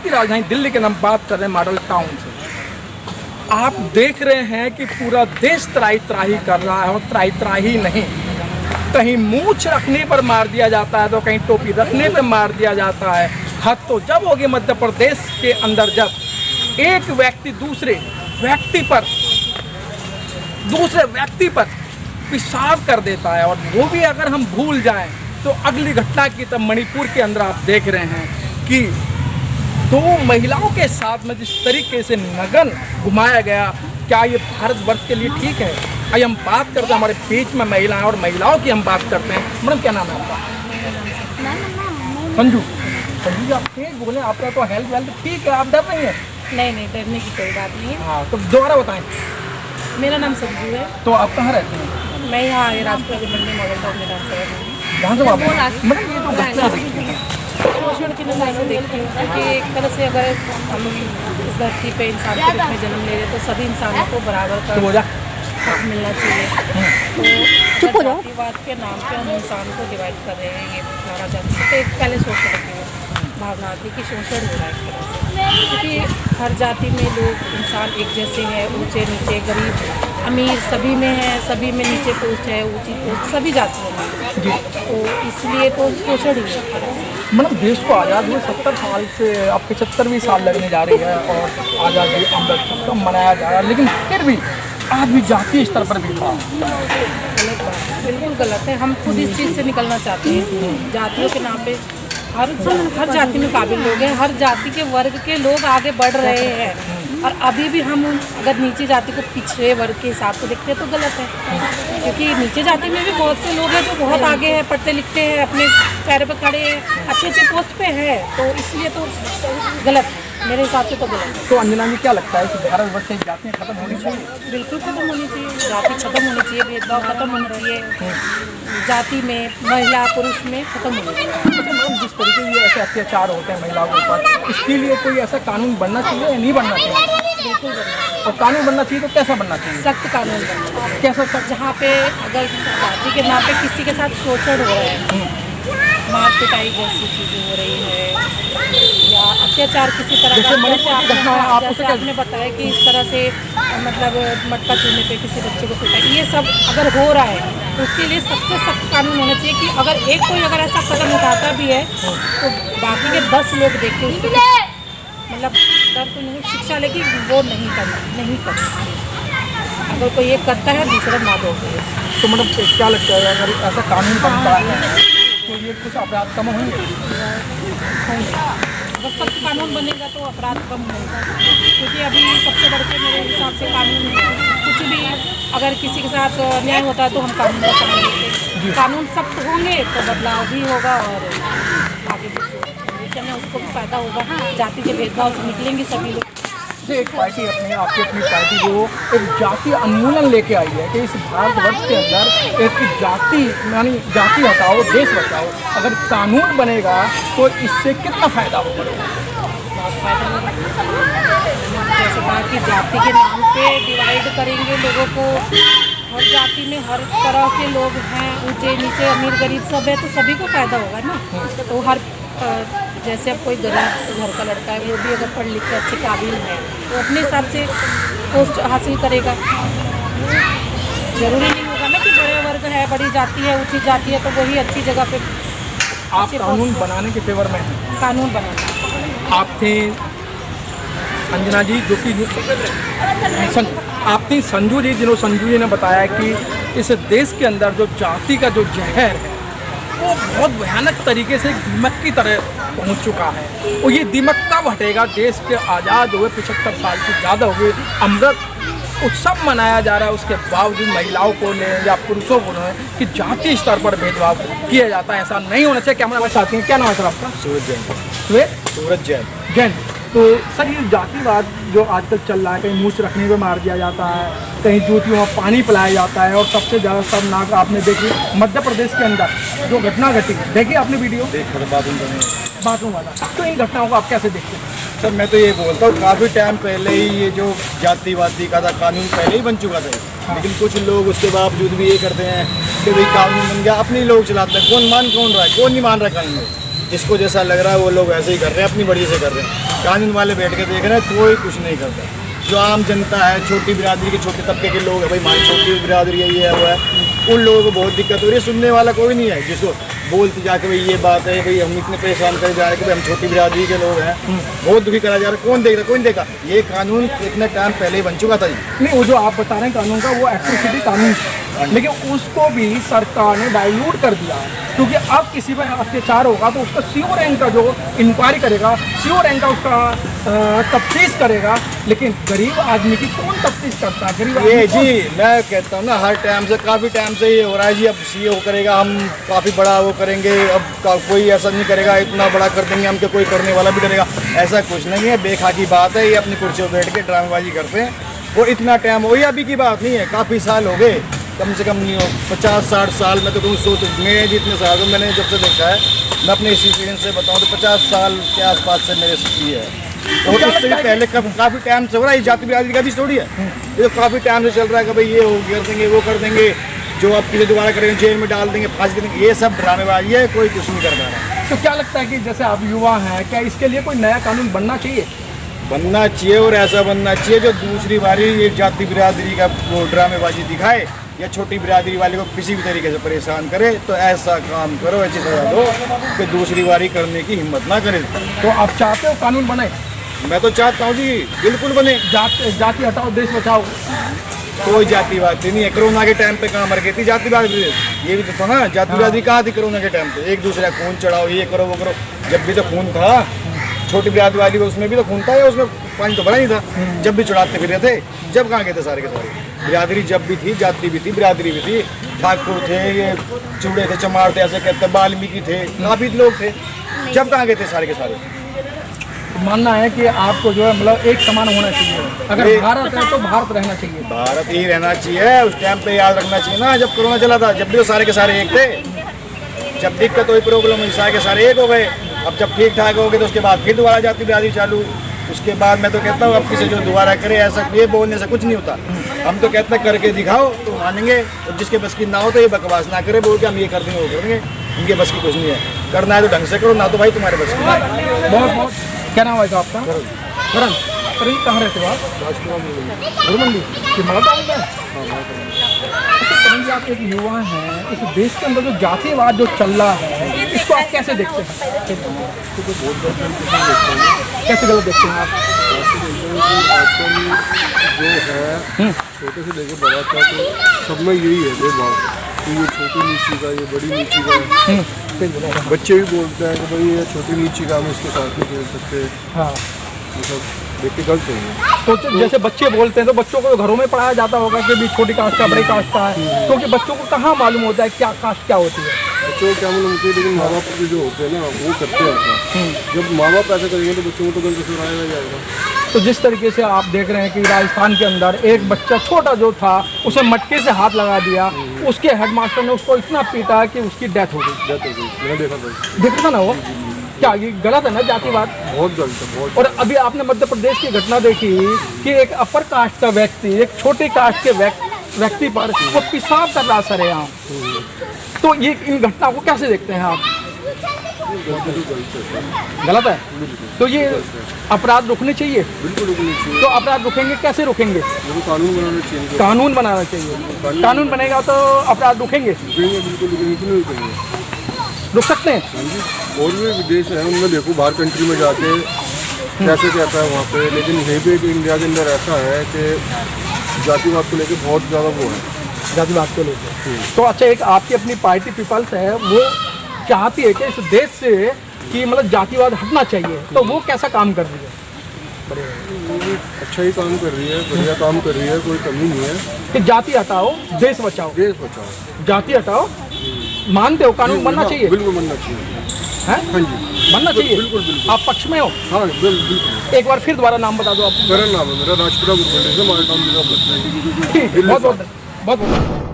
की राजधानी दिल्ली के नाम बात कर रहे हैं मॉडल टाउन से। आप देख रहे हैं कि पूरा देश त्राही त्राही कर रहा है, और त्राही त्राही नहीं, कहीं मूंछ रखने पर मार दिया जाता है तो कहीं टोपी रखने पर मार दिया जाता है। हद तो जब होगी मध्य प्रदेश के अंदर जब एक व्यक्ति दूसरे व्यक्ति पर पेशाब कर देता है, और वो भी अगर हम भूल जाएं तो अगली घटना की तब मणिपुर के अंदर आप देख रहे हैं कि 2 महिलाओं के साथ में जिस तरीके से नग्न घुमाया गया, क्या ये भारतवर्ष के लिए ठीक है? आइए हम बात करते हैं, हमारे बीच में महिलाएं और महिलाओं की हम बात करते हैं। मैडम क्या नाम है आपका? संजू जी, आप तेज बोले, आपका तो हेल्थ ठीक है, आप डर रही हैं? नहीं, डरने की कोई बात नहीं है। हाँ, तो दोबारा बताएं। मेरा नाम संजू है। तो आप कहाँ रहते हैं? मैं यहाँ राजपुर मंडी मॉडल टाउन में डांस कर रही हूँ। जहाँ से आप मतलब ये तो घटना देखी है, शोषण की नज़र से देखती हूँ, क्योंकि एक तरह से अगर हम इस धरती पे इंसान के रूप में जन्म ले रहे तो सभी इंसानों को बराबर का हक मिलना चाहिए। तो जातिवाद के नाम पे हम इंसान को डिवाइड कर रहे हैं, ये माना जाता है। तो एक पहले शोषण की भावना आती है कि शोषण हो रहा है एक तरह से, क्योंकि हर जाति में लोग इंसान एक जैसे हैं, ऊंचे नीचे, गरीब अमीर सभी में है, सभी में नीचे पोस्ट है, ऊंची पोस्ट सभी जातियों में, तो इसलिए तो शोषण ही है। मतलब देश को आज़ाद हुए 70 साल से अब 75वीं साल लगने जा रही है और आज़ादी अमृत उत्सव मनाया जा रहा है, लेकिन फिर भी आज भी जातीय स्तर पर भी था। गलत बात, बिल्कुल गलत है। हम खुद इस चीज़ से निकलना चाहते हैं। जातियों के नाम पे हर जाति में काबिल लोग हैं, हर जाति के वर्ग के लोग आगे बढ़ रहे हैं, और अभी भी हम अगर नीचे जाति को पिछड़े वर्ग के हिसाब से देखते हैं तो गलत है, क्योंकि नीचे जाति में भी बहुत से लोग हैं जो बहुत आगे हैं, पढ़ते लिखते हैं, अपने पैरों पर खड़े हैं, अच्छे पोस्ट पे हैं, तो इसलिए तो गलत है, मेरे हिसाब से तो गलत है। तो अंजना जी क्या लगता है कि भारतवर्ष से जातियाँ खत्म होनी चाहिए? बिल्कुल खत्म होनी चाहिए, जाति खत्म होनी चाहिए, भेदभाव खत्म होना चाहिए, जाति में महिला पुरुष में खत्म होना चाहिए। अच्छा मैडम, जिस तरीके ये ऐसे अत्याचार होते हैं महिलाओं के ऊपर, इसके लिए कोई ऐसा कानून बनना चाहिए या नहीं बनना चाहिए? बिल्कुल बनना चाहिए। और कानून बनना चाहिए तो कैसा बनना चाहिए? सख्त कानून बनना चाहिए। कैसा सख्त? जहाँ पे अगर जाति के नाम पे किसी के साथ शोषण हो रहा है, मार पिटाई जैसी चीज़ें हो रही है, या अत्याचार किसी तरह का, जैसे आपने बताया कि इस तरह से मतलब मटका चूने पे किसी बच्चे को पिटाई, ये सब अगर हो रहा है तो उसके लिए सबसे सख्त कानून होना चाहिए कि अगर एक कोई अगर ऐसा कदम उठाता भी है तो बाकी के 10 लोग देख के उसको मतलब डर तो नहीं, शिक्षा लेके वो नहीं करना। अगर कोई एक करता है दूसरा ना दो। तो मतलब क्या लगता है अगर ऐसा कानून बनता है तो ये कुछ अपराध कम होंगे? अगर सख्त कानून बनेगा तो अपराध कम होगा, क्योंकि अभी सबसे बढ़ के मेरे हिसाब से कानून कुछ भी अगर किसी के साथ अन्याय होता है तो हम कानून का सहारा लेते हैं। कानून सख्त होंगे तो बदलाव भी होगा और आगे भविष्य में उसको भी फायदा होगा, जाति के भेदभाव से निकलेंगे सभी लोग। एक पार्टी आपकी अपनी पार्टी जो एक जातीय उन्मूलन लेके आई है कि इस भारतवर्ष के अंदर एक जाति यानी जाति हटाओ देश बचाओ, अगर कानून बनेगा तो इससे कितना फायदा होगा? जैसे कहा कि जाति के नाम पे डिवाइड करेंगे लोगों को, हर जाति में हर तरह के लोग हैं, ऊंचे नीचे अमीर गरीब सब है, तो सभी को फायदा होगा ना। तो हर जैसे अब कोई गरीब घर का लड़का है वो भी अगर पढ़ लिख के अच्छे काबिल है तो अपने हिसाब से पोस्ट हासिल करेगा। जरूरी नहीं होगा ना कि बड़े वर्ग है, बड़ी जाति है, ऊंची जाति है तो वही अच्छी जगह पे। आप कानून बनाने के फेवर में हैं? कानून बनाना। आप थे अंजना जी जो कि आप थी संजू जी, जिन्होंने संजू जी ने बताया कि इस देश के अंदर जो जाति का जो जहर है वो बहुत भयानक तरीके से दीमक की तरह पहुंच चुका है, और ये दीमक कब हटेगा? देश के आज़ाद हुए 75 साल से ज़्यादा हो गए, अमृत उत्सव मनाया जा रहा है, उसके बावजूद महिलाओं को ले या पुरुषों को ले कि जातीय स्तर पर भेदभाव किया जाता है, ऐसा नहीं होना चाहिए। क्या हमारे साथी हैं, क्या नाम है सर आपका? सूरज जैन। तो सर ये जातिवाद जो आजकल चल रहा है, कहीं मूछ रखने पे मार दिया जाता है, कहीं जूतियों में पानी पिलाया जाता है, और सबसे ज़्यादा शर्मनाक आपने देखी मध्य प्रदेश के अंदर जो घटना घटी, देखिए आपने वीडियो बाथरूम वाला, तो इन घटनाओं को आप कैसे देखते हैं? सर मैं तो ये बोलता हूँ काफ़ी टाइम पहले ही ये जो जातिवादी का था कानून पहले ही बन चुका था, लेकिन कुछ लोग उसके बावजूद भी ये करते हैं कि भाई कानून बन गया, अपने लोग चलाते हैं, कौन मान कौन रहा है, कौन नहीं मान रहा कानून। जिसको जैसा लग रहा है वो लोग वैसे ही कर रहे हैं, अपनी मर्जी से कर रहे हैं। कानून वाले बैठ के देख रहे हैं, कोई कुछ नहीं करता। जो आम जनता है, छोटी बिरादरी के, छोटे तबके के लोग हैं, भाई हमारी छोटी बिरादरी है, ये है वो है, उन लोगों को बहुत दिक्कत हो रही है। सुनने वाला कोई नहीं है जिसको बोलते जाके भाई ये बात है, भाई हम इतने परेशान करे जा रहे हैं कि भाई हम छोटी बिरादरी के लोग हैं, बहुत दुखी करा जा रहा है। कौन देख रहा, कोई नहीं देखा। ये कानून इतने टाइम पहले ही बन चुका था जी। नहीं, वो जो आप बता रहे हैं कानून का, वो एक्ट्रोसिटी कानून है, लेकिन उसको भी सरकार ने डाइल्यूट कर दिया है। क्योंकि अब किसी पर अत्याचार होगा तो उसका सीओ रैंक का जो इंक्वायरी करेगा, सीओ रैंक का उसका तफ्तीश करेगा, लेकिन गरीब आदमी की कौन तफ्तीश करता है? गरीब ये आदमी जी मैं कहता हूँ ना, हर टाइम से काफ़ी टाइम से ये हो रहा है जी। अब सीए करेगा, हम काफ़ी बड़ा वो करेंगे, अब कोई ऐसा नहीं करेगा, इतना बड़ा कर देंगे हम, कोई करने वाला भी करेगा। ऐसा कुछ नहीं है, बेखा की बात है। ये अपनी कुर्सी पर बैठ के ड्रामेबाजी करते हैं। वो इतना टाइम हो, ये अभी की बात नहीं है, काफ़ी साल हो गए, कम से कम नहीं हो 50-60 साल। मैं तो कहूँ सोच, मैं जितने साल को मैंने जब से देखा है, मैं अपने एक्सपीरियंस से बताऊँ तो 50 साल के आसपास से मेरे ये है। और उससे भी पहले काफ़ी टाइम से हो रहा है। ये जाति बिरादरी का भी स्टोरी है, ये तो काफ़ी टाइम से चल रहा है कि भाई ये हो कर देंगे, वो कर देंगे, जो आप किसी दोबारा करेंगे जेल में डाल देंगे, फांसी देंगे। ये सब ड्रामेबाजी है, कोई कुछ नहीं कर पा रहा। तो क्या लगता है कि जैसे आप युवा हैं, क्या इसके लिए कोई नया कानून बनना चाहिए? बनना चाहिए, और ऐसा बनना चाहिए जो दूसरी बारी ये जाति बिरादरी का वो ड्रामेबाजी दिखाए या छोटी बिरादरी वाले को किसी भी तरीके से परेशान करे, तो ऐसा काम करो, ऐसी सजा दो कि दूसरी बारी करने की हिम्मत ना करे। तो आप चाहते हो कानून बने? मैं तो चाहता हूँ जी, बिल्कुल बने। जाति हटाओ, देश बचाओ। कोई जातिवादी नहीं है। कोरोना के टाइम पे कहाँ मर गई थी जाति बिरादरी? ये भी तो था ना, जाति बिरादरी कहाँ थी कोरोना के टाइम पे? एक दूसरे का खून चढ़ाओ, ये करो, वो करो। जब भी तो खून था, छोटी बिरादरी वाली को उसमें भी तो खून था, या उसमें पानी तो भरा नहीं था? जब भी चढ़ाते फिर रहे थे, जब कहाँ गए थे सारे के सारे? बिरादरी जब भी थी, जाति भी थी, बिरादरी भी थी। ठाकुर थे, ये चूड़े थे, चमार थे, ऐसे कहते, वाल्मीकि थे, काफ़ी लोग थे, जब कहाँ गए थे सारे के सारे? मानना है कि आपको जो है मतलब एक समान होना चाहिए। अगर भारत है तो भारत रहना चाहिए, भारत ही रहना चाहिए। उस टाइम पे याद रखना चाहिए ना, जब कोरोना चला था, जब भी तो सारे के सारे एक थे। जब दिक्कत हुई, प्रॉब्लम हुई, सारे के सारे एक हो गए। अब जब ठीक ठाक हो गए तो उसके बाद फिर दोबारा जाति बिरादरी चालू। उसके बाद मैं तो कहता हूँ अब किसी जो दोबारा करे, ऐसा ये बोलने से कुछ नहीं होता। हम तो कहते हैं करके दिखाओ तो मानेंगे, और जिसके बस की ना हो तो ये बकवास ना करे, बोल के हम ये कर देंगे, वो करेंगे। इनके बस की कुछ नहीं है। करना है तो ढंग से करो, ना तो भाई तुम्हारे बस की। बहुत बहुत। क्या नाम है आपका? करण। करण कहाँ रहते हो आप? गुरुमंडी की माता है। अच्छा करण जी, आप एक युवा हैं, इस देश के अंदर जो जातिवाद जो चल रहा है, इसको आप कैसे देखते हैं? कैसे गलत देखते हैं आप? जो है छोटे से लेकर बड़ा था तो सब में यही है भेदभाव कि ये छोटी नीची का, ये बड़ी नीची का। बच्चे भी बोलते हैं कि भाई ये छोटी नीची का, हम इसके साथ नहीं खेल सकते। हाँ, ये सब देख के गलत है। तो जैसे बच्चे बोलते हैं तो बच्चों को घरों में पढ़ाया जाता होगा कि भी छोटी कास्ट का, बड़ी कास्ट का है, क्योंकि बच्चों को कहाँ मालूम होता है क्या कास्ट क्या होती है? बच्चों को क्या मालूम होती है, लेकिन माँ बाप भी जो होते हैं ना वो करते हैं ऐसा। जब माँ बाप ऐसा करेंगे तो बच्चों को तो गलत सुनाया जाएगा। तो जिस तरीके से आप देख रहे हैं कि राजस्थान के अंदर एक बच्चा छोटा जो था, उसे मटके से हाथ लगा दिया, उसके हेडमास्टर ने उसको इतना पीटा कि उसकी डेथ हो गई। मैंने देखा था। देखा था ना वो? क्या ये गलत है ना जातिवाद? बहुत गलत है, बहुत। और अभी आपने मध्य प्रदेश की घटना देखी कि एक अपर कास्ट का व्यक्ति एक छोटी कास्ट के व्यक्ति पर वो पेशाब कर रहा सरेआम। तो ये इन घटनाओं को कैसे देखते हैं आप? गलत है। तो ये अपराध रुकने चाहिए। बिल्कुल रुकनी चाहिए। तो अपराध रुकेंगे कैसे? रुकेंगे कानून बनाना चाहिए। कानून बनाना चाहिए। कानून बनेगा तो अपराध रुकेंगे। बिल्कुल रुकेंगे। रुक सकते हैं। हाँ जी, और भी विदेश है उनमें देखो, बाहर कंट्री में जाके कैसे कहता है वहाँ पे, लेकिन यहीं पे इंडिया के अंदर ऐसा है कि जातिवाद को लेके बहुत ज़्यादा वो है। जातिवाद को लेकर तो अच्छा, एक आपकी अपनी पार्टी पीपल्स है, वो चाहती है कि इस देश से कि मतलब जातिवाद हटना चाहिए, तो वो कैसा काम कर रही है? वो भी अच्छा ही काम कर रही है, बढ़िया काम कर रही है, कोई कमी नहीं है। कि जाति हटाओ, देश बचाओ। देश बचाओ, जाति हटाओ। मानते हो कानून बनना चाहिए? बिल्कुल बनना चाहिए। हैं? हाँ जी, बनना चाहिए। बिल्कुल बिल्कुल। आप पक्ष में हो? हाँ बिल्कुल। एक बार फिर दोबारा नाम बता दो आप। करण नाम है मेरा, राजपुरा गुरुमंडी से, मालटाउन जिला। ठीक है, बहुत बहुत।